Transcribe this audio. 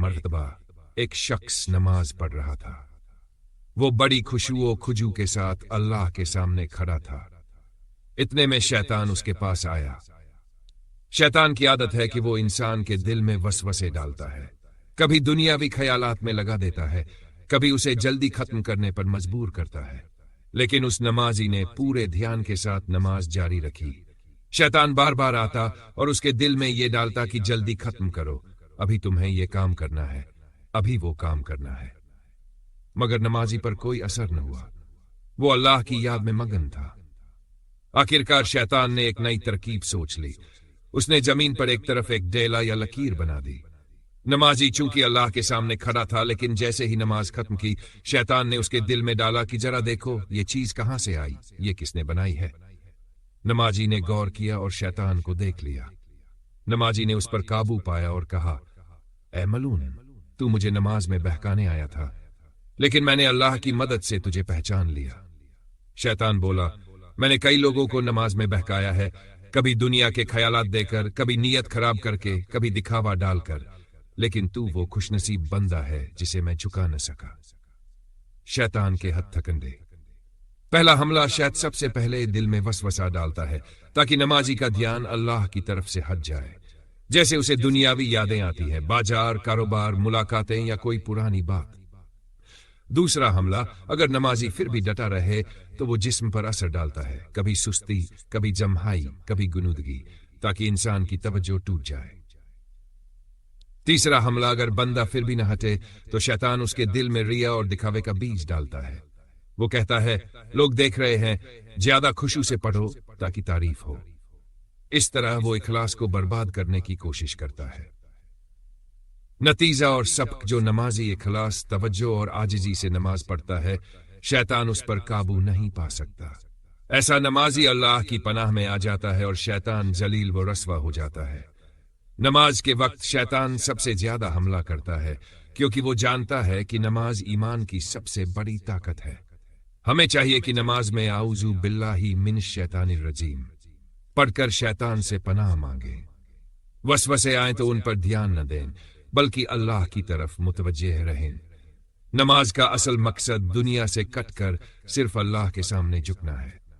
مرتبہ ایک شخص نماز پڑھ رہا تھا۔ وہ بڑی خشوع و خضوع کے ساتھ اللہ کے سامنے کھڑا تھا۔ اتنے میں شیطان اس کے پاس آیا۔ شیطان کی عادت ہے کہ وہ انسان کے دل میں وسوسے ڈالتا ہے، کبھی دنیاوی خیالات میں لگا دیتا ہے، کبھی اسے جلدی ختم کرنے پر مجبور کرتا ہے۔ لیکن اس نمازی نے پورے دھیان کے ساتھ نماز جاری رکھی۔ شیطان بار بار آتا اور اس کے دل میں یہ ڈالتا کہ جلدی ختم کرو، ابھی تمہیں یہ کام کرنا ہے، ابھی وہ کام کرنا ہے۔ مگر نمازی پر کوئی اثر نہ ہوا، وہ اللہ کی یاد میں مگن تھا۔ آخرکار شیطان نے ایک نئی ترکیب سوچ لی۔ اس نے زمین پر ایک طرف ایک ڈیلا یا لکیر بنا دی۔ نمازی چونکہ اللہ کے سامنے کھڑا تھا، لیکن جیسے ہی نماز ختم کی، شیطان نے اس کے دل میں ڈالا کہ ذرا دیکھو یہ چیز کہاں سے آئی، یہ کس نے بنائی ہے۔ نمازی نے غور کیا اور شیطان کو دیکھ لیا۔ نمازی نے اس پر قابو پایا اور کہا، اے ملعون، تو مجھے نماز میں بہکانے آیا تھا، لیکن میں نے اللہ کی مدد سے تجھے پہچان لیا۔ شیطان بولا، میں نے کئی لوگوں کو نماز میں بہکایا ہے، کبھی دنیا کے خیالات دے کر، کبھی نیت خراب کر کے، کبھی دکھاوا ڈال کر، لیکن تو وہ خوش نصیب بندہ ہے جسے میں چکا نہ سکا۔ شیطان کے ہتھ تھکنڈے۔ پہلا حملہ شاید سب سے پہلے دل میں وسوسہ ڈالتا ہے تاکہ نمازی کا دھیان اللہ کی طرف سے ہٹ جائے، جیسے اسے دنیاوی یادیں آتی ہیں، بازار، کاروبار، ملاقاتیں یا کوئی پرانی بات۔ دوسرا حملہ، اگر نمازی پھر بھی ڈٹا رہے تو وہ جسم پر اثر ڈالتا ہے، کبھی سستی، کبھی جمہائی، کبھی گنودگی، تاکہ انسان کی توجہ ٹوٹ جائے۔ تیسرا حملہ، اگر بندہ پھر بھی نہ ہٹے تو شیطان اس کے دل میں ریا اور دکھاوے کا بیج ڈالتا ہے۔ وہ کہتا ہے، لوگ دیکھ رہے ہیں، زیادہ خشوع سے پڑھو تاکہ تعریف ہو۔ اس طرح وہ اخلاص کو برباد کرنے کی کوشش کرتا ہے۔ نتیجہ اور سبق، جو نمازی اخلاص، توجہ اور عاجزی سے نماز پڑھتا ہے، شیطان اس پر قابو نہیں پا سکتا۔ ایسا نمازی اللہ کی پناہ میں آ جاتا ہے اور شیطان ذلیل و رسوا ہو جاتا ہے۔ نماز کے وقت شیطان سب سے زیادہ حملہ کرتا ہے، کیونکہ وہ جانتا ہے کہ نماز ایمان کی سب سے بڑی طاقت ہے۔ ہمیں چاہیے کہ نماز میں اعوذ باللہ من الشیطان الرجیم پڑھ کر شیطان سے پناہ مانگیں۔ وسوسے آئیں تو ان پر دھیان نہ دیں، بلکہ اللہ کی طرف متوجہ رہیں۔ نماز کا اصل مقصد دنیا سے کٹ کر صرف اللہ کے سامنے جھکنا ہے۔